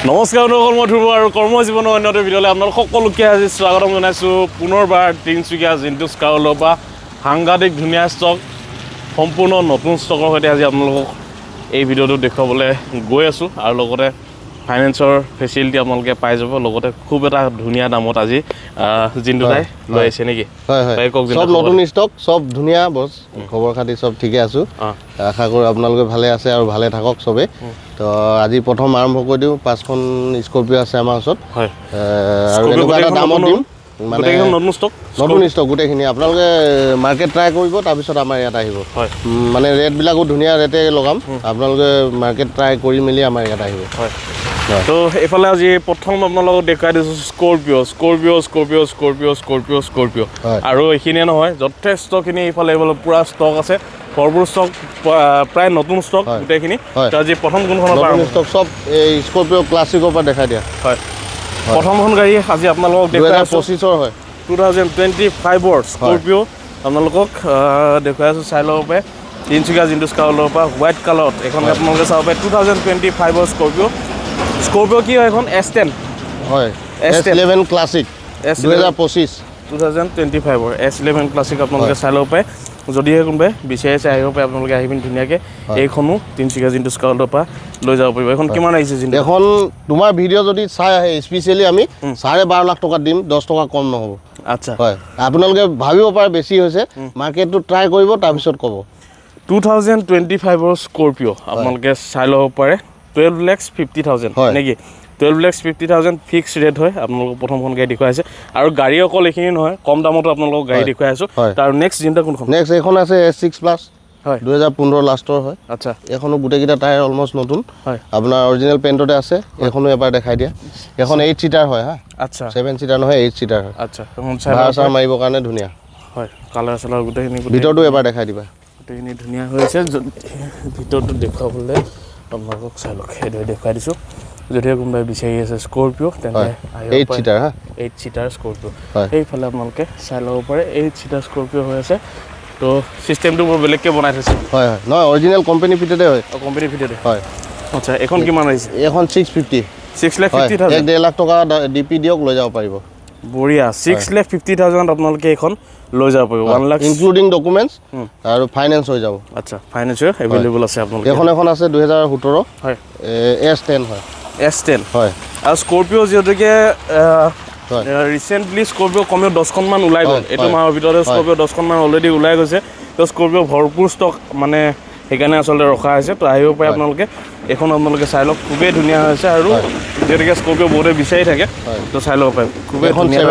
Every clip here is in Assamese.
নমস্কাৰ বন্ধুসকল, মই ধ্ৰুৱ আৰু কৰ্মজীৱনৰ অন্য এটা ভিডিঅ'লৈ আপোনালোক সকলোকে আজি স্বাগতম জনাইছোঁ। পুনৰবাৰ তিনিচুকীয়া জিন্তুছ কাৰলৈ পৰা সাংঘাতিক ধুনীয়া ষ্টক, সম্পূৰ্ণ নতুন ষ্টকৰ সৈতে আজি আপোনালোকক এই ভিডিঅ'টো দেখুৱাবলৈ গৈ আছোঁ আৰু লগতে ফাইনেন্সৰ ফেচিলিটি আপোনালোকে পাই যাব। লগতে খুব এটা ধুনীয়া দামত আজি জিন্তু দাই লৈ আহিছে নেকি? হয় হয়, সব নতুন ষ্টক, সব ধুনীয়া বছ। খবৰ খাতি সব ঠিকে আছোঁ। আশা কৰোঁ আপোনালোকে ভালে আছে আৰু ভালে থাকক চবেই। তো আজি প্ৰথম আৰম্ভ কৰি দিওঁ। 5খন স্কৰ্পিঅ আছে আমাৰ ওচৰত। হয়, আৰু এনেকুৱা এটা দামত দিম, মানে নতুন ষ্টক গোটেইখিনি আপোনালোকে মাৰ্কেট ট্ৰাই কৰিব, তাৰপিছত আমাৰ ইয়াত আহিব। হয়, মানে ৰেটবিলাকো ধুনীয়া ৰেটে লগাম, আপোনালোকে মাৰ্কেট ট্ৰাই কৰি মেলি আমাৰ ইয়াত আহিব। হয়, তো এইফালে আজি প্ৰথম আপোনালোকক দেখুৱাই দিছোঁ স্কৰ্পিঅ। আৰু এইখিনিয়ে নহয়, যথেষ্টখিনি এইফালে পূৰা ষ্টক আছে, ভৰপূৰ ষ্টক, প্ৰায় নতুন ষ্টক গোটেইখিনি। আজি প্ৰথম কোনখনৰ পৰা ষ্টক সব এই স্কৰ্পিঅ ক্লাছিকৰ পৰা দেখাই দিয়া। হয়, প্ৰথমখন গাড়ী আজি আপোনালোকক দেখুৱাই 2025 হয়, 2025ৰ স্কৰ্পিঅ আপোনালোকক দেখুৱাই আছোঁ। চাই ল'ব পাৰে তিনিচুকীয়া জিন্তুছ কাৰলৈ পৰা হোৱাইট কালাৰত এখন আপোনালোকে চাব পাৰে 2025ৰ স্কৰ্পিঅ কি হয় এখন S10 হয়, S11 ক্লাছিক 2025ৰ S11 ক্লাছিক আপোনালোকে চাই ল'ব পাৰে। যদিহে কোনোবাই বিচাৰিছে আহিব পাৰে, আপোনালোকে আহি পিনি ধুনীয়াকৈ এইখনো তিনিচুকীয়া জিন্তুছ কাৰলৈ পৰা লৈ যাব পাৰিব। এখন কিমান আহিছে জিন্তু? এখন তোমাৰ ভিডিঅ' যদি চাই আহে স্পেচিয়েলি আমি 12.5 লাখ টকা দিম, 10 টকা কম নহ'ব। আচ্ছা, হয়, আপোনালোকে ভাবিব পাৰে বেছি হৈছে, মাৰ্কেটটো ট্ৰাই কৰিব তাৰপিছত ক'ব। 2025ৰ স্কৰ্পিঅ আপোনালোকে চাই ল'ব পাৰে 12,50,000 নেকি? 12,50,000 ফিক্স ৰেট হয়। আপোনালোকক প্ৰথমখন গাড়ী দেখুৱাইছে আৰু গাড়ী অকল এইখিনি নহয়, কম দামতো আপোনালোকক গাড়ী দেখুৱাই আছোঁ। তাৰ নেক্সট জিন্তা কোনখন? নেক্সট এইখন আছে S6 প্লাছ, হয় 2015 লাষ্টৰ হয়। আচ্ছা, এইখনো গোটেইকেইটা টায়াৰ অলমষ্ট নতুন, হয় আপোনাৰ অৰিজিনেল পেইণ্টতে আছে। এইখনো এবাৰ দেখাই দিয়া। এখন 8 চিটাৰ হয়, হা। আচ্ছা, 7 চিটাৰ নহয়, 8 চিটাৰ হয়। আচ্ছা, ভাড়া মাৰিবৰ কাৰণে ধুনীয়া। হয়, কালাৰ চালাৰ গোটেইখিনি ভিতৰটো এবাৰ দেখাই দিবা। গোটেইখিনি ধুনীয়া হৈ আছে। ভিতৰটো দেখুৱাবলৈ আপোনালোকক চাই লওক, সেইদৰে দেখুৱাই দিছোঁ। যদিহে কোনোবাই বিচাৰি আছে স্কৰ্পিঅ তেন্তে 8 চিটাৰ, হা, 8 চিটাৰ স্কৰ্পিঅ সেইফালে আপোনালোকে চাই ল'ব পাৰে। 8 চিটাৰ স্কৰ্পিঅ হৈ আছে। তো চিষ্টেমটো বৰ বেলেগকৈ বনাই থৈছে। হয় হয়, নহয় অৰিজিনেল কোম্পানী ফিটেডে হয়। কোম্পানী ফিটেডে হয়। আচ্ছা, এখন কিমান আহিছে? এখন 650, 6,50,000। 1.5 লাখ টকা ডিপি দিয়ক, লৈ যাব পাৰিব। বঢ়িয়া, 6,50,000 আপোনালোকে এইখন লৈ যাব পাৰিব। 1 লাখ ইনক্লুডিং ডকুমেণ্টছ আৰু ফাইনেন্স হৈ যাব। আচ্ছা, ফাইনেন্সৰ এভেইলেবল আছে আপোনালোকে। এখন আছে 2017, হয়, S10 হয়। S10 হয়। আৰু স্কৰ্পিঅ যিহেতুকে ৰিচেণ্টলি স্কৰ্পিঅ কমেও 10খনমান ওলাই গ'ল। এইটো মাহৰ ভিতৰতে স্কৰ্পিঅ 10খনমান অলৰেডি ওলাই গৈছে। তো স্কৰ্পিঅ ভৰপূৰ ষ্টক, মানে সেইকাৰণে আচলতে ৰখা হৈছে। তো আহিব পাৰে আপোনালোকে, এইখন আপোনালোকে চাই লওক, খুবেই ধুনীয়া হৈছে। আৰু যিহেতুকে স্কৰ্পিঅ বহুতে বিচাৰি থাকে, তো চাই ল'ব পাৰে। খুবেই ধুনীয়া।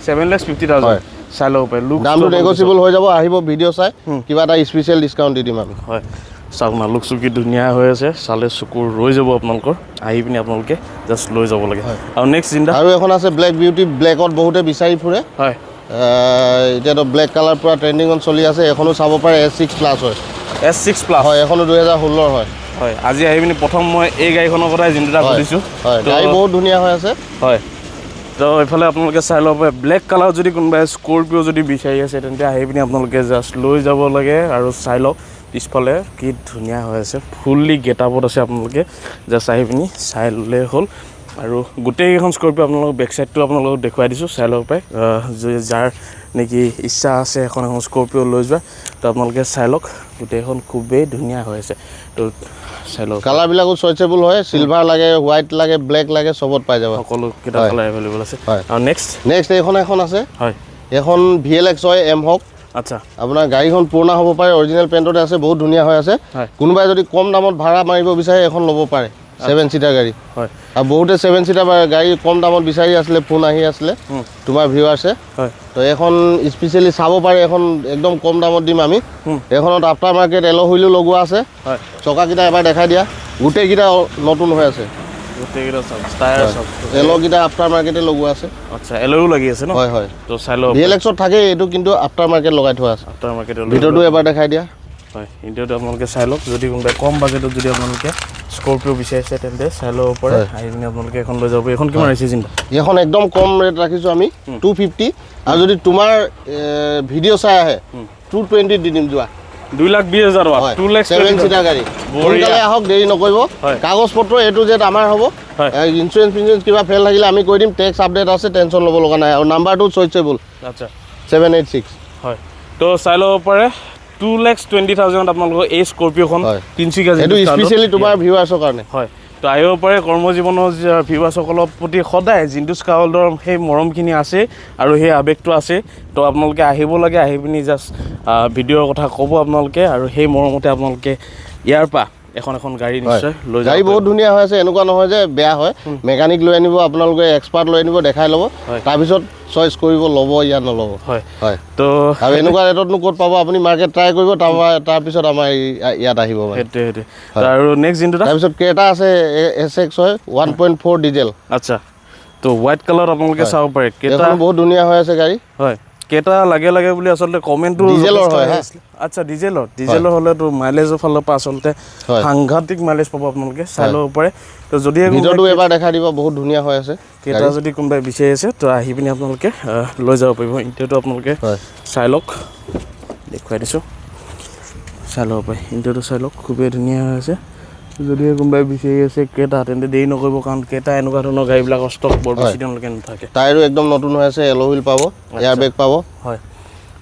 7,50,000 চাই ল'ব পাৰে। দামটো নেগচিয়েবল হৈ যাব। আহিব ভিডিঅ' চাই, কিবা এটা স্পেচিয়েল ডিছকাউণ্ট দি দিম আমি। হয়, চাওক না, লুক চুকি ধুনীয়া হৈ আছে। চালে চকুৰ ৰৈ যাব আপোনালোকৰ। আহি পিনি আপোনালোকে জাষ্ট লৈ যাব লাগে। আৰু নেক্সট জিন্তা আৰু এখন আছে ব্লেক বিউটি, ব্লেকত বহুতে বিচাৰি ফুৰে। হয়, এতিয়াতো ব্লেক কালাৰ পূৰা ট্ৰেণ্ডিঙত চলি আছে। এখনো চাব পাৰে, S6 প্লাছ হয়। S6 প্লাছ হয়, এখনো 2016 হয়। হয়, আজি আহি পিনি প্ৰথম মই এই গাড়ীখনৰ কথাই জিন্তুটা সুধিছোঁ। হয়, গাড়ী বহুত ধুনীয়া হৈ আছে। হয়, তো এইফালে আপোনালোকে চাই ল'ব পাৰে। ব্লেক কালাৰ যদি কোনোবাই স্কৰ্পিঅ যদি বিচাৰি আছে তেন্তে আহি পিনি আপোনালোকে জাষ্ট লৈ যাব লাগে। আৰু চাই লওক পিছফালে কি ধুনীয়া হৈ আছে, ফুল্লি গেট আপত আছে। আপোনালোকে জাষ্ট আহি পিনি চাই ল'লে হ'ল। আৰু গোটেইকেইখন স্কৰ্পিঅ আপোনালোকক বেক চাইডটো আপোনালোকক দেখুৱাই দিছোঁ, চাই ল'ব পাৰে। যাৰ নেকি ইচ্ছা আছে এখন স্কৰ্পিঅ লৈ যোৱা, তো আপোনালোকে চাই লওক। গোটেইখন খুবেই ধুনীয়া হৈ আছে। তো চাই লওক, কালাৰবিলাকো চইচেবল হয়। চিলভাৰ লাগে, হোৱাইট লাগে, ব্লেক লাগে, চবত পাই যাব। সকলোকেইটা কালাৰ এভেইলেবল আছে। আৰু নেক্সট এখন আছে। হয়, এখন VLX হয়, M হওক। আচ্ছা, আপোনাৰ গাড়ীখন পুৰণা হ'ব পাৰে, অৰিজিনেল পেইণ্টতে আছে, বহুত ধুনীয়া হৈ আছে। কোনোবাই যদি কম দামত ভাড়া মাৰিব বিচাৰে এখন ল'ব পাৰে, 7 চিটাৰ গাড়ী। হয়, আৰু বহুতে 7 চিটাৰ গাড়ী কম দামত বিচাৰি আছিলে, ফোন আহি আছিলে তোমাৰ ভিউৱাৰ্ছে। হয়, তো এখন স্পেচিয়েলি চাব পাৰে, এখন একদম কম দামত দিম আমি। এইখনত আফটাৰ মাৰ্কেট এল' হুইলো লগোৱা আছে। হয়, চকাকেইটা এবাৰ দেখাই দিয়া, গোটেইকেইটা নতুন হৈ আছে। এল'কেইটা আফটাৰ মাৰ্কেটে লগোৱা আছে। আচ্ছা, এল'ও লাগি আছে ন? হয় হয়, তো চাই লওক। VLXত থাকে এইটো, কিন্তু আফটাৰ মাৰ্কেট লগাই থোৱা আছে। আফটাৰ মাৰ্কেট ভিতৰটো এবাৰ দেখাই দিয়া। হয়, ইণ্টাৰভিউটো আপোনালোকে চাই লওক। যদি কোনোবাই কম বাজেটত যদি আপোনালোকে স্কৰ্পিঅ বিচাৰিছে তেন্তে চাই ল'ব পাৰে। আহি পিনি আপোনালোকে এখন লৈ যাব। এখন কিমান আহিছে জিন্তা? এইখন একদম কম ৰেট ৰাখিছোঁ আমি, 250। আৰু যদি তোমাৰ ভিডিঅ' চাই আহে 220 দি দিম যোৱা। 2,20,000 টকা 2 লাখ 7 সিটাৰ গাড়ী সোনকালে আহক দেৰি নকৰিব কাগজ পত্ৰ এ টু জেড আমাৰ হ'ব ইঞ্চুৰেঞ্চ কিবা ফেল থাকিলে আমি কৈ দিম টেক্স আপডেট আছে টেনশ্যন ল'ব লগা নাই আৰু নাম্বাৰটো চইচেবল আচ্ছা 786 হয় তো চাই ল'ব পাৰে 2,20,000 আপোনালোকৰ এই স্কৰপিঅ'খন তিনিচুকীয়া এইটো স্পেচিয়েলি তোমাৰ ভিউৱাৰ্ছৰ কাৰণে হয় তো আহিব পাৰে কৰ্মজীৱনৰ ভিউৱাৰ্ছসকলৰ প্ৰতি সদায় জিন্টু স্কাই ৱৰ্ল্ডৰ সেই মৰমখিনি আছে আৰু সেই আৱেগটো আছে তো আপোনালোকে আহিব লাগে আহি পিনি জাষ্ট ভিডিঅ'ৰ কথা ক'ব আপোনালোকে আৰু সেই মৰমতে আপোনালোকে ইয়াৰ পৰা এখন গাড়ী নিশ্চয় লৈ যাব গাড়ী বহুত ধুনীয়া হৈ আছে এনেকুৱা নহয় যে বেয়া হয় মেকানিক লৈ আনিব আপোনালোকে এক্সপাৰ্ট লৈ আনিব দেখাই ল'ব তাৰপিছত চইচ কৰিব ল'ব ইয়াত নল'ব হয় হয় তো আৰু এনেকুৱা ৰেটতনো ক'ত পাব আপুনি মাৰ্কেট ট্ৰাই কৰিব তাৰপিছত আমাৰ ইয়াত আহিব সেইটোৱে আৰু নেক্সট জিন্টু তাৰপিছত ক্ৰেটা আছে SX হয় 1.4 ডিজেল আচ্ছা তো হোৱাইট কালাৰত আপোনালোকে চাব পাৰে ক্ৰেটা বহুত ধুনীয়া হৈ আছে গাড়ী হয় কেইটা লাগে বুলি আচলতে কমেণ্টটো ডিজেলৰ হয় আচ্ছা ডিজেলৰ হ'লেতো মাইলেজৰ ফালৰ পৰা আচলতে সাংঘাতিক মাইলেজ পাব আপোনালোকে চাই ল'ব পাৰে তো যদি ভিডিঅ'টো এবাৰ দেখাই দিব বহুত ধুনীয়া হৈ আছে কেইটা যদি কোনোবাই বিচাৰি আছে তো আহি পিনি আপোনালোকে লৈ যাব পাৰিব ইণ্টাৰটো আপোনালোকে চাই লওক দেখুৱাই দিছোঁ চাই ল'ব পাৰে ইণ্টাৰটো চাই লওক খুবেই ধুনীয়া হৈ আছে যদি কোনোবাই বিচাৰি আছে কেইটা তেন্তে দেৰি নকৰিব কাৰণ কেইটা এনেকুৱা ধৰণৰ গাড়ীবিলাকৰ ষ্টক বৰ বেছি দিনলৈকে নাথাকে টায়াৰো একদম নতুন হৈ আছে এল' হুইল পাব এয়াৰ বেগ পাব হয়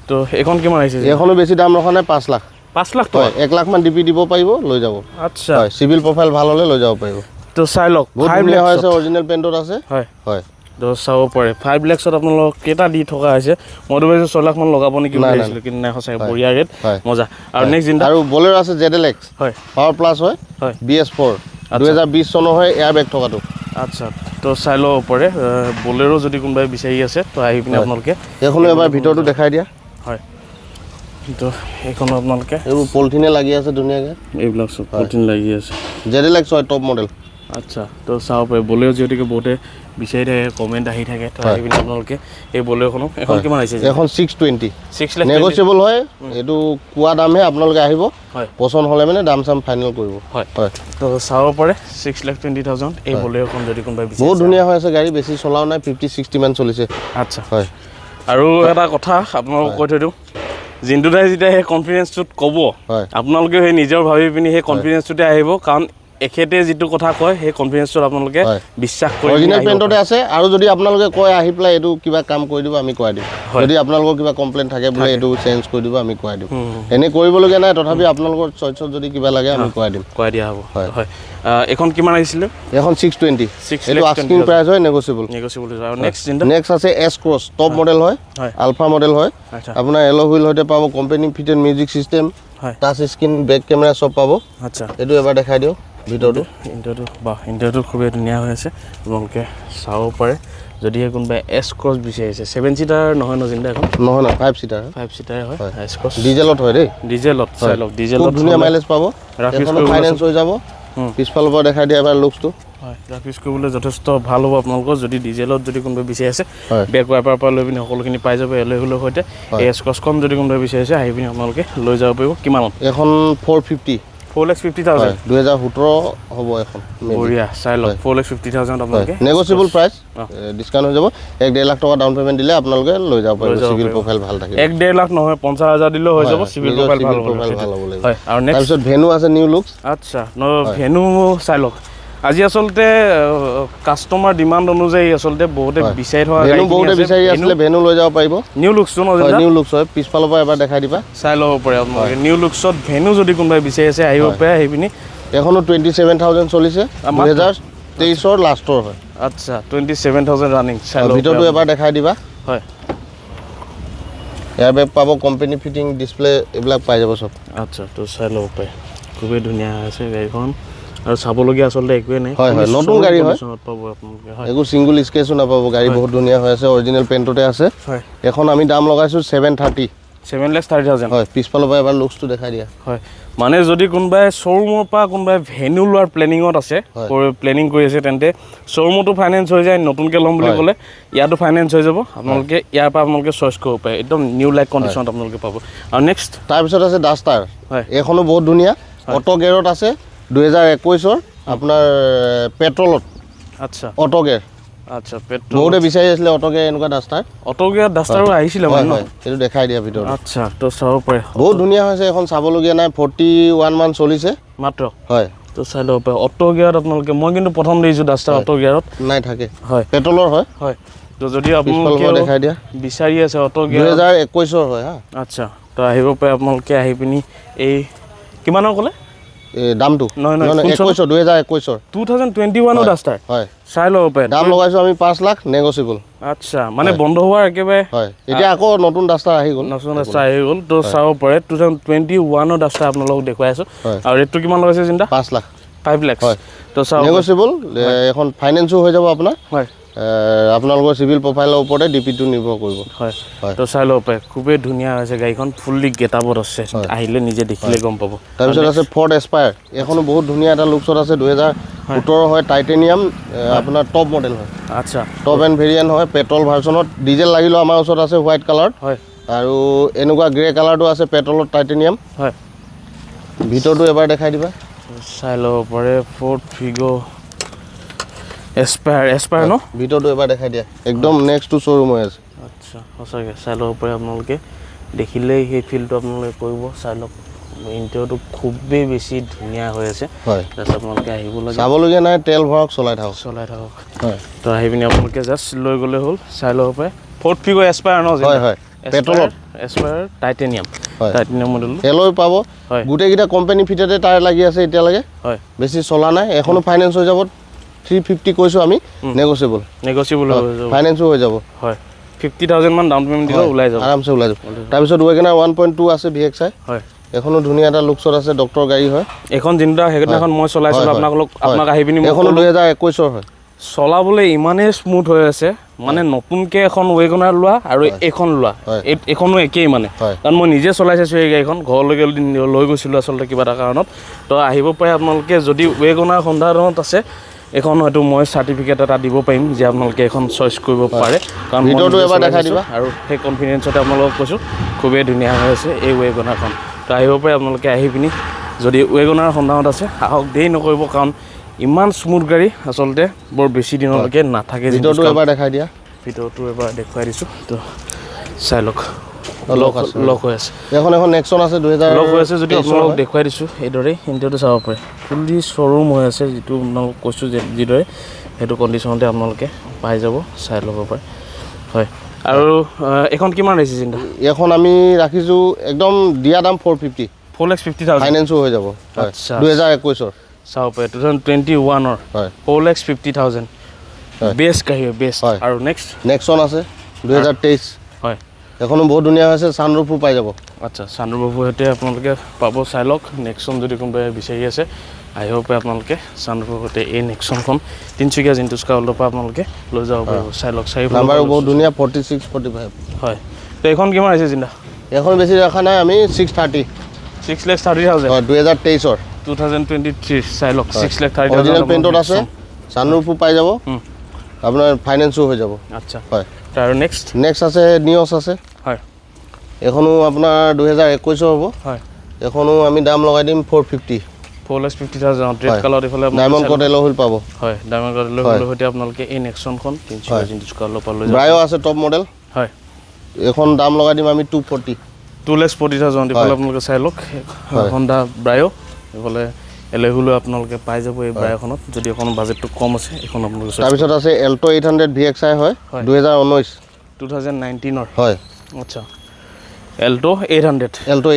তো এইখন কিমান আহিছে এইখনো বেছি দাম ৰখা নাই 5 লাখ 5 লাখ টকা 1 লাখ মান ডিপি দিব পাৰিব লৈ যাব আচ্ছা হয় চিভিল প্ৰফাইল ভাল হ'লে লৈ যাব পাৰিব তো চাই লওক 5 লাখ হৈ আছে অৰিজিনেল পেইণ্টত আছে হয় হয় তো চাব পাৰে 5 লাখত আপোনালোক কেইটা দি থকা হৈছে মইতো ভাবিছোঁ 6 লাখ মান লগাব নেকি বুলি ভাবিছিলোঁ কিন্তু নাই সঁচাই বঢ়িয়া ৰেট মজা আৰু নেক্সট জিন্টু আৰু বলেৰ' আছে ZLX হয় পাৱাৰ প্লাছ হয় BS4 2020 চনৰ হয় এয়াৰ বেগ থকাটো আচ্ছা তো চাই ল'ব পাৰে বলেৰো যদি কোনোবাই বিচাৰি আছে তো আহি পিনে আপোনালোকে এইখনো এবাৰ ভিতৰটো দেখাই দিয়া হয় তো এইখনো আপোনালোকে এইবোৰ পলিথিনে লাগি আছে ধুনীয়াকৈ এইবিলাক চব পলিথিন লাগি আছে ZLX হয় টপ মডেল আচ্ছা তো চাব পাৰে বলেৰো যিহেতুকে বহুতে বিচাৰি থাকে কমেণ্ট আহি থাকে তো আহি পিনে আপোনালোকে এই বলেৰোখনো এখন কিমান আহিছে এখন 620 6 লাখ নেগোচিয়েবল হয় এইটো কোৱা দামহে আপোনালোকে আহিব হয় পচন্দ হ'লে মানে দাম চাম ফাইনেল কৰিব হয় তো চাব পাৰে 6,20,000 এই বলেৰোখন যদি কোনোবাই বিচাৰে বহুত ধুনীয়া হৈ আছে গাড়ী বেছি চলাও নাই 50-60 মান চলিছে আচ্ছা হয় আৰু এটা কথা আপোনালোকক কৈ থৈ দিওঁ জিন্টু দাই যেতিয়া সেই কনফিডেঞ্চটোত ক'ব আপোনালোকে সেই নিজৰ ভাবি পিনি সেই কনফিডেঞ্চটোতে আহিব কাৰণ এখেতে যিটো কথা কয় সেই কনফিডেঞ্চটোত আপোনালোকে বিশ্বাস কৰি অৰিজিনেল পেইণ্টতে আছে আৰু যদি আপোনালোকে কয় আহি পেলাই এইটো কিবা কাম কৰি দিব আমি কৰাই দিম যদি আপোনালোকৰ কিবা কমপ্লেইন থাকে বোলে এইটো চেঞ্জ কৰি দিব আমি কৰাই দিম এনে কৰিবলগীয়া নাই তথাপি আপোনালোকৰ চইচত যদি কিবা লাগে আমি কৰাই দিম কৰাই দিয়া হ'ব হয় এখন কিমান আহিছিলে এখন 620 এইটো আস্কিং প্ৰাইস হয় নেগোচিয়েবল আৰু নেক্সট আছে S ক্ৰছ টপ মডেল হয় আলফা মডেল হয় আপোনাৰ এল' হুইল হতে পাব company fitted music system touch screen back camera সব পাব আচ্ছা এইটো এবাৰ দেখাই দিও ভিতৰটো ইণ্টাৰটো খুবেই ধুনীয়া হৈ আছে আপোনালোকে চাব পাৰে যদিহে কোনোবাই S ক্ৰছ বিচাৰিছে 7 সিটাৰ নহয় ন জিন্টু এখন নহয় 5 সিটাৰ 5 সিটাৰ হয় S ক্ৰছ ডিজেলত হয় দেই ডিজেলত চাই লওক ডিজেলত ধুনীয়া মাইলেজ পাব এখন ফাইনেন্স হৈ যাব পিছফালৰ পৰা দেখাই দিয়া এবাৰ লুকছটো হয় ৰাফিজ কৰিবলৈ যথেষ্ট ভাল হ'ব আপোনালোকৰ যদি ডিজেলত যদি কোনোবাই বিচাৰি আছে বেক ৱাইপাৰ পৰা লৈ পিনি সকলোখিনি পাই যাব এল হুইলৰ সৈতে S ক্ৰছখন যদি কোনোবাই বিচাৰি আছে আহি পিনি আপোনালোকে লৈ যাব পাৰিব কিমানত এখন 450 4,50,000 2017 হ'ব এখন বঢ়িয়া চাই লওক 4,50,000 আপোনালোকে নেগোচিয়েবল প্ৰাইস ডিসকাউন্ট হৈ যাব 1.5 লাখ টকা ডাউন পেমেন্ট দিলে আপোনালোকে লৈ যাব পাৰিব সিভিল প্ৰফাইল ভাল থাকে 1.5 লাখ নহয় 50,000 দিলেও হৈ যাব সিভিল প্ৰফাইল ভাল হ'ব হয় আৰু নেক্সট তাৰপিছত ভেনু আছে নিউ লুকছ আচ্ছা ভেনু চাই লওক আজি আসলতে কাস্টমাৰ ডিমান্ড অনুযায়ী আসলতে বহুতে বিচাৰি থকা ভেনু বহুতে বিচাৰি আছিল ভেনু লৈ যাব পাৰিব নিউ লুকছটো নিউ লুকছ হয় পিছফালৰ পৰা এবাৰ দেখাই দিবা চাই ল'ব পাৰে আপোনালোকে নিউ লুকছত ভেনু যদি কোনোবাই বিচাৰি আছে আহিব পাৰে আহি পিনি এখনো 27,000 চলিছে 2023 লাষ্টৰ হয় আচ্ছা 27,000 ৰানিং চাই ল'ব ভিতৰটো এবাৰ দেখাই দিবা হয় এয়াৰ বেগ পাব কোম্পানী ফিটিং ডিসপ্লে এইবিলাক পাই যাব সব আচ্ছা তো চাই ল'ব পাৰে খুবেই ধুনীয়া আছে গাড়ীখন আৰু চাবলগীয়া আসলতে একোৱে নাই হয় হয় নতুন গাড়ী হয় পাব আপোনালোকে হয় একো সিঙ্গল স্কেচো নাপাব গাড়ী বহুত ধুনীয়া হৈ আছে অৰিজিনেল পেইণ্টতে আছে হয় এখন আমি দাম লগাইছো 7,30,000 হয় পিছফালৰ পৰা এবাৰ লুকছটো দেখাই দিয়া হয় মানে যদি কোনোবাই শ্ব'ৰুমৰ পৰা কোনোবাই ভেনু লোৱাৰ প্লেনিঙত আছে প্লেনিং কৰি আছে তেন্তে শ্ব'ৰুমতো ফাইনেন্স হৈ যায় নতুনকৈ ল'ম বুলি ক'লে ইয়াতো ফাইনেন্স হৈ যাব আপোনালোকে ইয়াৰ পৰা আপোনালোকে চইচ কৰিব পাৰে একদম নিউ লাইক কণ্ডিশ্যনত আপোনালোকে পাব আৰু নেক্সট তাৰপিছত আছে ডাষ্টাৰ হয় এইখনো বহুত ধুনীয়া অটো গেয়াৰত আছে 2021 আপোনাৰ পেট্ৰলত আচ্ছা অটো গেয়াৰ আচ্ছা পেট্ৰল বহুতে বিচাৰি আছিলে অটো গিয়াৰ এনেকুৱা ডাষ্টাৰ অটো গিয়াৰ ডাষ্টাৰো আহিছিলে মানে ন এইটো দেখাই দিয়া ভিতৰত আচ্ছা তো চাব পাৰে বহুত ধুনীয়া হৈছে এখন চাবলগীয়া নাই 41 মান চলিছে মাত্ৰ হয় তো চাই ল'ব পাৰে অটো গিয়াৰত আপোনালোকে মই কিন্তু প্ৰথম দেখিছোঁ ডাষ্টাৰ অটো গিয়াৰত নাই থাকে হয় পেট্ৰলৰ হয় হয় তো যদি পিছফালৰ আপোনালোকে দেখাই দিয়া বিচাৰি আছে অটো গিয়াৰ 2021 হয় হা আচ্ছা তো আহিব পাৰে আপোনালোকে আহি পিনি এই কিমানৰ ক'লে এই দামটো নহয়, 2021 2021 ডাষ্টাৰ হয় চাই ল'ব পাৰে দাম লগাইছো আমি 5 লাখ নেগোচিয়েবল আচ্ছা মানে বন্ধ হোৱাৰ একেবাৰে হয় এতিয়া আকৌ নতুন ডাষ্টাৰ আহি গ'ল নতুন ডাষ্টাৰ আহি গ'ল তো চাব পাৰে 2021 ডাষ্টাৰ আপোনালোকক দেখুৱাই আছোঁ আৰু ৰেটটো কিমান লগাইছে চিন্তা 5 লাখ 5 লাখ তো চাব নেগোচিয়েবল এখন ফাইনেন্সো হৈ যাব আপোনাৰ হয় আপোনালোকৰ চিভিল প্ৰফাইলৰ ওপৰতে ডিপিটো নিৰ্ভৰ কৰিব হয় তো চাই ল'ব পাৰে খুবেই ধুনীয়া হৈছে গাড়ীখন ফুল্লি গেটআপত আছে আহিলে নিজে দেখিলে গম পাব তাৰপিছত আছে ফৰ্ড এস্পায়াৰ এইখনো বহুত ধুনীয়া এটা লুকছত আছে 2017 হয় টাইটেনিয়াম আপোনাৰ টপ মডেল হয় আচ্ছা টপ এণ্ড ভেৰিয়েণ্ট হয় পেট্ৰল ভাৰ্চনত ডিজেল লাগিলেও আমাৰ ওচৰত আছে হোৱাইট কালাৰত হয় আৰু এনেকুৱা গ্ৰে কালাৰটো আছে পেট্ৰলত টাইটেনিয়াম হয় ভিতৰটো এবাৰ দেখাই দিবা চাই ল'ব পাৰে ফ'ৰ্ড ফিগ' এস্পায়াৰ ন ভিতৰটো এবাৰ দেখাই দিয়া একদম নেক্সট টু শ্ব'ৰুম হৈ আছে আচ্ছা সঁচাকৈ চাই ল'ব পাৰে আপোনালোকে দেখিলেই সেই ফিলটো আপোনালোকে কৰিব চাই লওক ইণ্টেৰিয়ৰটো খুবেই বেছি ধুনীয়া হৈ আছে হয় তাৰপিছত আপোনালোকে আহিব লাগে চাবলগীয়া নাই তেল ভৰাওক চলাই থাকক হয় তো আহি পিনি আপোনালোকে জাষ্ট লৈ গ'লে হ'ল চাই ল'ব পাৰে ফ'ৰ্ড ফিগ' এস্পায়াৰ ন হয় হয় পেট্ৰলত এস্পায়াৰ টাইটেনিয়াম মডেল তেলই পাব হয় গোটেইকেইটা কোম্পানী ফিটতে টায়াৰ লাগি আছে এতিয়ালৈকে হয় বেছি চলা নাই এখনো ফাইনেন্স হৈ যাব 350 কৈছোঁ আমি নেগোচিয়েবল ফাইনেন্সো হৈ যাব হয় 50,000 মান ডাউন পে'মেণ্ট দিলেও ওলাই যাব আৰামছে ওলাই যাব তাৰপিছত ৱেগনাৰ 1.2 আছে VXI হয় এখনো ধুনীয়া এটা লুকছত আছে ডক্টৰ গাড়ী হয় এখন যোনটা সেইদিনাখন মই চলাইছিলোঁ আপোনাক আহি পিনি এখনো 2021 হয় চলাবলৈ ইমানেই স্মুথ হৈ আছে মানে নতুনকৈ এখন ৱেগনাৰ লোৱা আৰু এইখন লোৱা এইখনো একেই মানে কাৰণ মই নিজে চলাই চাইছোঁ এই গাড়ীখন ঘৰলৈকে লৈ গৈছিলোঁ আচলতে কিবা এটা কাৰণত তো আহিব পাৰে আপোনালোকে যদি ৱেগনাৰ সন্ধানত আছে এখন হয়তো মই চাৰ্টিফিকেট এটা দিব পাৰিম যে আপোনালোকে এখন চইচ কৰিব পাৰে কাৰণ ভিতৰটো এবাৰ দেখাই দিবা আৰু সেই কনফিডেঞ্চতে আপোনালোকক কৈছোঁ খুবেই ধুনীয়া হৈ আছে এই ৱেগনাৰখন তো আহিব পাৰে আপোনালোকে আহি পিনি যদি ৱেগনাৰ সন্ধানত আছে আহক দেৰি নকৰিব কাৰণ ইমান স্মুথ গাড়ী আচলতে বৰ বেছি দিনলৈকে নাথাকে ভিতৰটো এবাৰ দেখাই দিয়া ভিতৰটো এবাৰ দেখুৱাই দিছোঁ তো চাই লওক লক হৈ আছে এখন নেক্সন আছে 2000 লক হৈ আছে যদি আপোনালোকক দেখুৱাই দিছোঁ এইদৰে ইণ্টেৰিয়ৰটো চাব পাৰে ফুল্লি শ্ব'ৰুম হৈ আছে যিটো আপোনালোকক কৈছোঁ যে যিদৰে সেইটো কণ্ডিশ্যনতে আপোনালোকে পাই যাব চাই ল'ব পাৰে হয় আৰু এখন কিমান আহিছে চিন্তা এখন আমি ৰাখিছোঁ একদম দিয়া দাম 450 4,50,000 ফাইনেন্সো হৈ যাব আচ্ছা 2021 চাব পাৰে 2021 হয় 4,50,000 বেষ্ট গাড়ী বেষ্ট আৰু নেক্সন আছে 2023 হয় এখনো বহুত ধুনীয়া হৈছে ছানৰুফো পাই যাব আচ্ছা ছানৰুফৰ সৈতে আপোনালোকে পাব চাই লওক নেক্সন যদি কোনোবাই বিচাৰি আছে আহিব পাৰে আপোনালোকে ছানৰুফৰ সৈতে এই নেক্সনখন তিনিচুকীয়া জিন্তুস্কা হলৰ পৰা আপোনালোকে লৈ যাব পাৰিব চাই লওক চাই নাম্বাৰো বহুত ধুনীয়া 46 45 হয় তো এইখন কিমান আহিছে চিন্তা এখন বেছি ৰখা নাই আমি 630 6,30,000 হয় 2023 2023 চাই লওক 6,30,000 অৰিজিনেল পেইণ্টত আছে ছানৰুফো পাই যাব আপোনাৰ ফাইনেন্সো হৈ যাব আচ্ছা হয় আৰু নেক্সট আছে নিয়ছ আছে হয় এখনো আপোনাৰ 2021 হ'ব হয় এখনো আমি দাম লগাই দিম 450 4,50,000 ৰেড কালাৰ এইফালে ডায়মণ্ড কট এল'হুইল পাব হয় ডায়মণ্ড কট এল'হুইলৰ সৈতে আপোনালোকে এই নেক্সনখন তিনিচুকীয়া জিন্তুস্কা হলৰ পৰা লৈ যাব ব্ৰায়ো আছে টপ মডেল হয় এখন দাম লগাই দিম আমি 240 2,40,000 এইফালে আপোনালোকে চাই লওক হণ্ডা ব্ৰায়ো এইফালে এল'হুইলো আপোনালোকে পাই যাব এই ব্ৰায়'খনত যদি এখন বাজেটটো কম আছে এইখন আপোনালোকে তাৰপিছত আছে এল্টো 800 VXI হয় 2019 হয় আচ্ছা এল্টো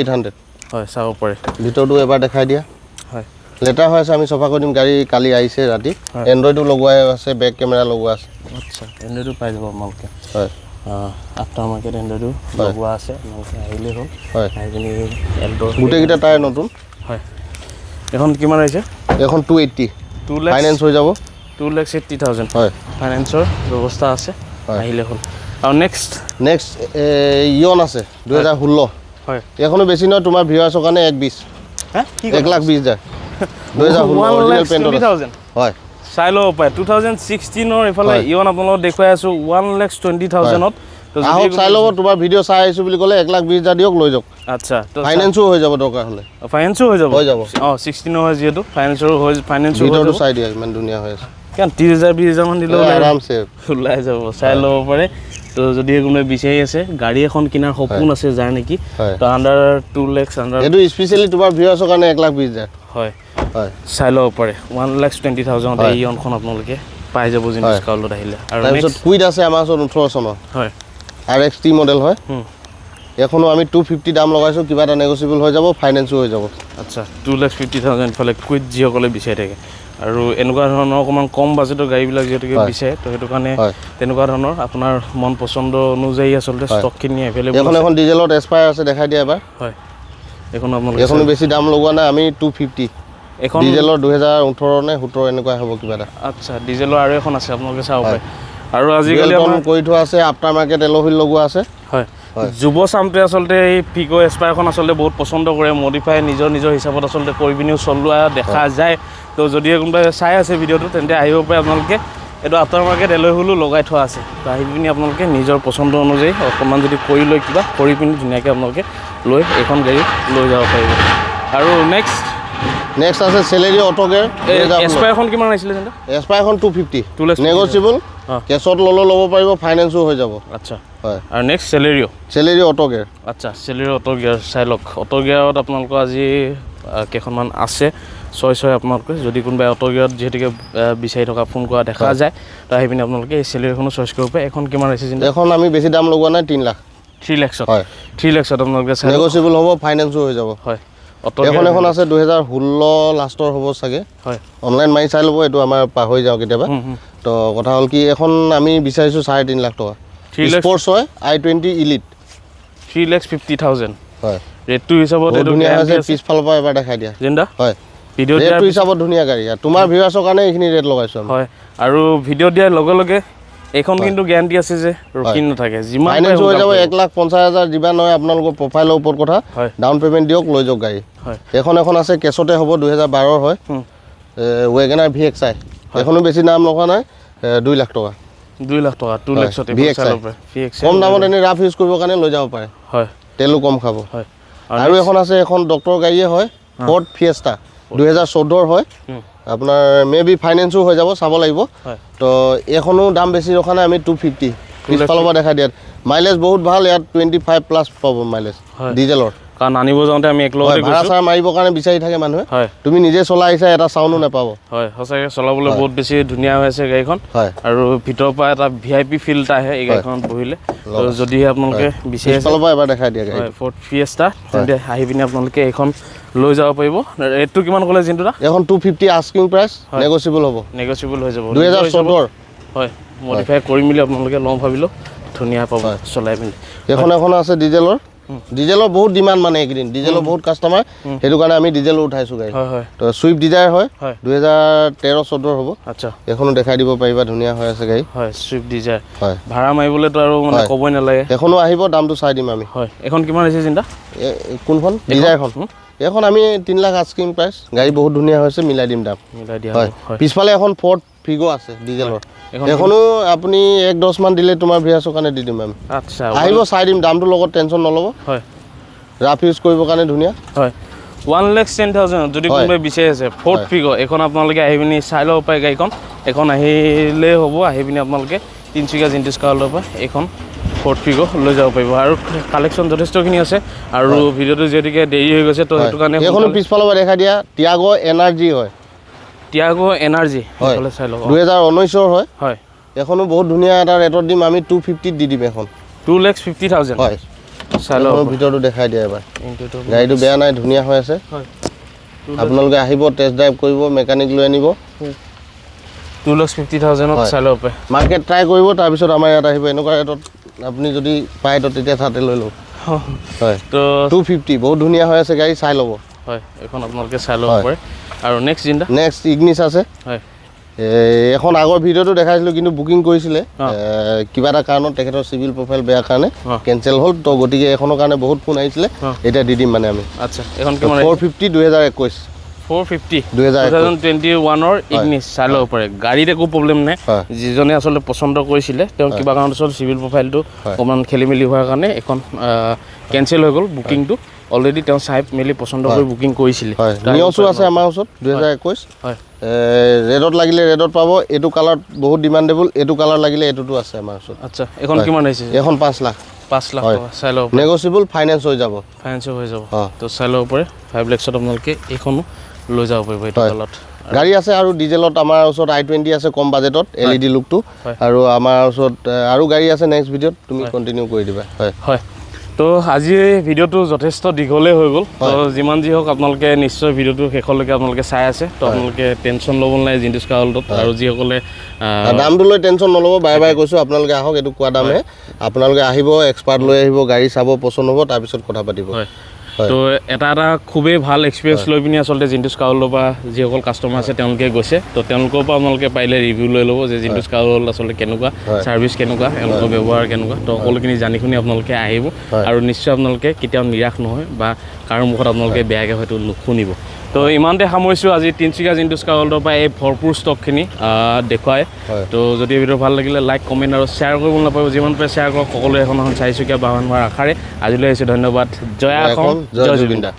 800 হয় চাব পাৰে ভিতৰটো এবাৰ দেখাই দিয়া হয় লেটাৰ হৈ আছে আমি চফা কৰি দিম গাড়ী কালি আহিছে ৰাতি এণ্ড্ৰইডো লগোৱাই আছে বেক কেমেৰা লগোৱা আছে আচ্ছা এণ্ড্ৰইডো পাই যাব আপোনালোকে হয় আফটাৰ মাৰ্কেট এণ্ড্ৰইডো লগোৱা আছে আপোনালোকে আহিলেই হ'ল হয় আহি পিনি এল্টো গোটেইকেইটা টায়াৰ নতুন হয় এখন কিমান আহিছে এখন 280 ফাইনেন্স হৈ যাব 2,80,000 হয় ফাইনেন্সৰ ব্যৱস্থা আছে আহিলে হ'ল আৰু নেক্সট ইয়ন আছে 2016 হয় এখনো বেছি নহয় তোমাৰ ভিউৱাৰ্ছৰ কাৰণে 120 1,20,000 2016 অৰিজিনেল পেইণ্টত হয় চাই ল'ব পাৰে 2016 এইফালে ইয়ন আপোনালোকক দেখুৱাই আছোঁ 1,20,000ত আহক চাই ল'ব তোমাৰ ভিডিঅ' চাই আহিছোঁ বুলি ক'লে 1,20,000 দিয়ক লৈ যাওক আচ্ছা ফাইনেন্সো হৈ যাব দৰকাৰ হ'লে ফাইনেন্সো হৈ যাব 16 হয় যিহেতু ফাইনেন্সৰো হৈ ফাইনেন্সো ভিডিঅ'টো চাই দিয়া ইমান ধুনীয়া হৈ আছে কিমান 30,000 20,000 মান দিলেও আৰামছে ওলাই যাব, চাই ল'ব পাৰে। তো যদি কোনোবাই বিচাৰি আছে গাড়ী এখন কিনাৰ সপোন আছে যাৰ নেকি, তো আণ্ডাৰ 2 লাখ আণ্ডাৰ, এইটো স্পেচিয়েলি তোমাৰ ভিউৱাৰ্ছৰ কাৰণে 1,20,000 হয় হয়, চাই ল'ব পাৰে। 1,20,000 এই ইয়নখন আপোনালোকে পাই যাব জিনিছ কাউলত আহিলে। আৰু তাৰপিছত কুইড আছে আমাৰ ওচৰত 18 চনৰ হয় RXT মডেল হয়, এখনো আমি 250 দাম লগাইছোঁ, কিবা এটা নেগচিয়েবল হৈ যাব, ফাইনেন্সো হৈ যাব। আচ্ছা 2,50,000 ইফালে কুইড যিসকলে বিচাৰি থাকে আৰু এনেকুৱা ধৰণৰ অকণমান কম বাজেটৰ গাড়ীবিলাক যিহেতুকে বিচাৰে, তো সেইটো কাৰণে তেনেকুৱা ধৰণৰ আপোনাৰ মন পচন্দ অনুযায়ী আচলতে ষ্টকখিনি এভেইলেবল এখন এখন ডিজেলত এছপায়াৰ আছে, দেখাই দিয়া এবাৰ। হয় এখন আপোনালোকে এখনো বেছি দাম লগোৱা নাই, আমি 250 এখন ডিজেলৰ 2018 নে 17 এনেকুৱা হ'ব কিবা এটা। আচ্ছা ডিজেলৰ আৰু এখন আছে আপোনালোকে চাব পাৰে। আৰু আজিকালি আমাৰ কৰি থোৱা আছে, আফটাৰ মাৰ্কেট এল'হুইল লগোৱা আছে। হয় যুৱ চামটোৱে আচলতে এই ফিগো এছপায়াৰখন আচলতে বহুত পচন্দ কৰে, মডিফাই নিজৰ হিচাপত আচলতে কৰি পিনিও চলোৱা দেখা যায়। তো যদি কোনোবাই চাই আছে ভিডিঅ'টো তেন্তে আহিব পাৰে আপোনালোকে, এইটো আফটাৰ মাৰ্কেট এল'হুইলো লগাই থোৱা আছে। তো আহি পিনি আপোনালোকে নিজৰ পচন্দ অনুযায়ী অকণমান যদি কৰি লৈ কিবা কৰি পিনি ধুনীয়াকৈ আপোনালোকে লৈ এইখন গাড়ী লৈ যাব পাৰিব। আৰু নেক্সট আছে চেলেৰি অটো গিয়াৰ। এছপায়াৰখন কিমান আহিছিলে যেন? এছপায়াৰখন 250 নেগচিয়েবল, কেছত ল'লেও ল'ব পাৰিব, ফাইনেন্সো হৈ যাব। আচ্ছা হয়। আৰু নেক্সট চেলেৰি অটো গিয়াৰ। আচ্ছা চেলেৰি অটো গিয়াৰ চাই লওক। অটো গিয়াৰত আপোনালোকৰ আজি কেইখনমান আছে চইচ হয় আপোনালোকে, যদি কোনোবাই অটো গিয়াৰত যিহেতুকে বিচাৰি থকা ফোন কৰা দেখা যায়, তো আহি পিনি আপোনালোকে এই চেলেৰিখনো চইচ কৰিব পাৰে। এখন কিমান আহিছে যেন? এখন আমি বেছি দাম লগোৱা নাই, 3 লাখ। 3 লাখত? হয় 3 লাখত আপোনালোকে চাই নেগচিয়েবল হ'ব, ফাইনেন্সো হৈ যাব। হয় এখন আছে 2016 লাষ্টৰ হ'ব চাগে। হয় অনলাইন মাৰি চাই ল'ব, এইটো আমাৰ পাহৰি যাওঁ কেতিয়াবা। তো কথা হ'ল কি, এখন আমি বিচাৰিছোঁ 3.5 লাখ টকা। স্পৰ্টছ হয়, i20 ইলিট। 3,50,000 হয় ৰেটটো হিচাপত এইটো ধুনীয়া হৈছে, পিছফালৰ পৰা এবাৰ দেখাই দিয়া। জিন্দা হয় ভিডিঅ' ৰেটটো হিচাপত ধুনীয়া গাড়ী, তোমাৰ ভিউৱাৰ্ছৰ কাৰণে এইখিনি ৰেট লগাইছোঁ আমি। হয় আৰু ভিডিঅ' দিয়াৰ লগে লগে এইখন কিন্তু গেৰাণ্টি আছে যে ৰখি নাথাকে, যিমান ফাইনেন্স হৈ যাব। 1,50,000 যিমান হয় আপোনালোকৰ প্ৰফাইলৰ ওপৰত কথা, ডাউন পে'মেণ্ট দিয়ক, লৈ যাওক গাড়ী। হয় এখন আছে কেছতে হ'ব, 2012 হয়, ৱেগনাৰ VXI। এখনো বেছি দাম লগা নাই, 2 লাখ টকা। 2 লাখ টকা 2 লাখত কম দামত এনেই ৰাফ ইউজ কৰিবৰ কাৰণে লৈ যাব পাৰে। হয় তেলো কম খাব। হয় আৰু এখন আছে, এখন ডক্টৰ গাড়ীয়ে হয়, ফৰ্ড ফিয়েষ্টা 2014 হয়। আপোনাৰ মে বি ফাইনেন্সো হৈ যাব, চাব লাগিব। তো এইখনো দাম বেছি ৰখা নাই, আমি 250 পিছফালৰ পৰা দেখাই দিয়াত। মাইলেজ বহুত ভাল, ইয়াত 25+ পাব মাইলেজ ডিজেলৰ। কাৰণ আনিব যাওঁতে আমি একলগতে ভাড়া চাড়া মাৰিবৰ কাৰণে বিচাৰি থাকে মানুহে। হয় তুমি নিজে চলাই আহিছা, এটা চাউণ্ডো নাপাব। হয় সঁচাকৈ চলাবলৈ বহুত বেছি ধুনীয়া হৈ আছে গাড়ীখন। হয় আৰু ভিতৰৰ পৰা এটা VIP ফিল এটা আহে এই গাড়ীখনত বহিলে। তো যদিহে আপোনালোকে বিচাৰি আছে পিছফালৰ পৰা এবাৰ দেখাই দিয়া গাড়ী, ফৰ্ড ফিয়েষ্টা, তেন্তে আহি পিনি আপোনালোকে এইখন লৈ যাব পাৰিব। ৰেটটো কিমান ক'লে জিন্তু দা? এখন 250 আস্কিং প্ৰাইচ, নেগচিয়েবল হ'ব। নেগচিয়েবল হৈ যাব। 2014 হয় মডিফাই কৰি মেলি আপোনালোকে লওঁ ভাবিলেও ধুনীয়া পাব চলাই পিনি। এখন আছে ডিজেলৰ বহুত ডিমাণ্ড মানে এইকেইদিন, ডিজেলৰ বহুত কাষ্টমাৰ, সেইটো কাৰণে আমি ডিজেলো উঠাইছোঁ গাড়ী। হয় হয় তো চুইফ্ট ডিজায়াৰ হয়, 2013-14 হ'ব। আচ্ছা এখনো দেখাই দিব পাৰিবা, ধুনীয়া হৈ আছে গাড়ী। হয় চুইফ্ট ডিজায়াৰ। হয় ভাড়া মাৰিবলৈতো আৰু মানে ক'বই নালাগে। এখনো আহিব, দামটো চাই দিম আমি। হয় এখন কিমান হৈছে চিন্তা? কোনখন? ডিজায়াৰখন। এখন আমি 3 লাখ আস্কিং প্ৰাইচ, গাড়ী বহুত ধুনীয়া হৈছে, মিলাই দিম দাম। মিলাই দিয়া হয় হয়। পিছফালে এখন ফৰ্ড ফিগো আছে ডিজেলৰ, এখনো আপুনি 1-10 মান দিলে তোমাৰ ভিউৱাৰ্ছৰ কাৰণে দি দিম আমি। আচ্ছা আহিব, চাই দিম, দামটোৰ লগত টেনশ্যন নল'ব। হয় ৰাফ ইউজ কৰিবৰ কাৰণে ধুনীয়া। হয় 1,10,000 যদি কোনোবাই বিচাৰি আছে ফৰ্ড ফিগো, এইখন আপোনালোকে আহি পিনি চাই ল'ব পাৰে গাড়ীখন। এখন আহিলেই হ'ব, আহি পিনি আপোনালোকে তিনিচুকীয়া জিন্তিছ কাৰ্লৰ পৰা এইখন ফৰ্ড ফিগো লৈ যাব পাৰিব। আৰু কালেকশ্যন যথেষ্টখিনি আছে, আৰু ভিডিঅ'টো যিহেতুকে দেৰি হৈ গৈছে, তো সেইটো কাৰণে এইখনো পিছফালৰ পৰা দেখাই দিয়া। টিয়াগো এনাৰ্জি হয়, টিয়াগো এনাৰ্জি হয় চাই লওক। 2019 হয়। হয় এখনো বহুত ধুনীয়া এটা ৰেটত দিম আমি, 250 দি দিম এখন। 2,50,000 হয় চাই লওক। ভিতৰটো দেখাই দিয়া এবাৰ, গাড়ীটো বেয়া নাই, ধুনীয়া হৈ আছে। হয় আপোনালোকে আহিব, টেষ্ট ড্ৰাইভ কৰিব, মেকানিক লৈ আনিব। 2,50,000 চাই ল'ব পাৰে। মাৰ্কেট ট্ৰাই কৰিব, তাৰপিছত আমাৰ ইয়াত আহিব। এনেকুৱা ৰেটত আপুনি যদি পায় তো তেতিয়া তাতে লৈ ল'ব। হয় তো 250 বহুত ধুনীয়া হৈ আছে গাড়ী, চাই ল'ব। হয় এইখন আপোনালোকে চাই ল'ব পাৰে। আৰু নেক্সট ইগনিছ আছে। হয় এখন আগৰ ভিডিঅ'টো দেখাইছিলোঁ, কিন্তু বুকিং কৰিছিলে, কিবা এটা কাৰণত তেখেতৰ চিভিল প্ৰফাইল বেয়া কাৰণে কেঞ্চেল হ'ল। তো গতিকে এখনৰ কাৰণে বহুত ফোন আহিছিলে, এতিয়া দি দিম মানে আমি। আচ্ছা এখন কিমান? 450 2021। 450 2021 ইগনিছ চাই ল'ব পাৰে। গাড়ীত একো প্ৰব্লেম নাই। যিজনে আচলতে পচন্দ কৰিছিলে, তেওঁ কিবা কাৰণত আচলতে চিভিল প্ৰফাইলটো অকণমান খেলি মেলি হোৱাৰ কাৰণে এখন কেঞ্চেল হৈ গ'ল বুকিংটো। অলৰেডি তেওঁ চাই মেলি পচন্দ কৰি বুকিং কৰিছিলে। নিয়ছো আছে আমাৰ ওচৰত 2021। ৰেডত লাগিলে ৰেডত পাব, এইটো কালাৰ বহুত ডিমাণ্ডেবল, এইটো কালাৰ লাগিলে এইটোতো আছে আমাৰ ওচৰত। আচ্ছা, এখন কিমান আহিছে? এখন 5 লাখ। 5 লাখ টকা চাই ল'ব, নেগচিয়েবল, ফাইনেন্স হৈ যাব। ফাইনেন্সো হৈ যাব। তো চাই ল'ব পাৰে 5 লাখত আপোনালোকে এইখনো লৈ যাব পাৰিব এইটো কালাৰত। গাড়ী আছে আৰু ডিজেলত আমাৰ ওচৰত i20 আছে কম বাজেটত, LED লুকটো, আৰু আমাৰ ওচৰত আৰু গাড়ী আছে। নেক্সট ভিডিঅ'ত তুমি কণ্টিনিউ কৰি দিবা। হয়, তো আজি ভিডিঅ'টো যথেষ্ট দীঘলেই হৈ গ'ল। তো যিমান যি হওক আপোনালোকে নিশ্চয় ভিডিঅ'টো শেষলৈকে আপোনালোকে চাই আছে। তো আপোনালোকে টেনশ্যন ল'ব নালাগে জিন্তুছ কাৰ ৱৰ্ল্ডত। আৰু যিসকলে দামটো লৈ টেনশ্যন নল'ব, বাৰে বাৰে কৈছোঁ আপোনালোকে আহক, এইটো কোৱা দামহে। আপোনালোকে আহিব, এক্সপাৰ্ট লৈ আহিব, গাড়ী চাব, পচন্দ হ'ব, তাৰপিছত কথা পাতিব। তো এটা খুবেই ভাল এক্সপিৰিয়েঞ্চ লৈ পিনি আচলতে জিন্তুছ কাৰ ৱৰ্ল্ডৰ পৰা যিসকল কাষ্টমাৰ আছে তেওঁলোকে গৈছে। তো তেওঁলোকৰ পৰা আপোনালোকে পাৰিলে ৰিভিউ লৈ ল'ব যে জিন্তুছ কাৰ ৱৰ্ল্ড আচলতে কেনেকুৱা, ছাৰ্ভিচ কেনেকুৱা, তেওঁলোকৰ ব্যৱহাৰ কেনেকুৱা। তো সকলোখিনি জানি শুনি আপোনালোকে আহিব, আৰু নিশ্চয় আপোনালোকে কেতিয়াও নিৰাশ নহয় বা কাৰো মুখত আপোনালোকে বেয়াকৈ হয়তো নুশুনিব। তো ইমানতে সামৰিছোঁ আজি তিনিচুকীয়া জিন্তুছ কাৰ ৱৰ্ল্ডৰ পৰা এই ভৰপূৰ ষ্টকখিনি দেখুৱাই। তো যদি ভিডিঅ' ভাল লাগিলে লাইক, কমেণ্ট আৰু শ্বেয়াৰ কৰিব নাপাব। যিমান পাৰে শ্বেয়াৰ কৰক, সকলোৱে এখন চাৰিচকীয়া বাহন হোৱাৰ আশাৰে আজিলৈ আহিছোঁ। ধন্যবাদ। জয় অসম, জয় জুবিন দা।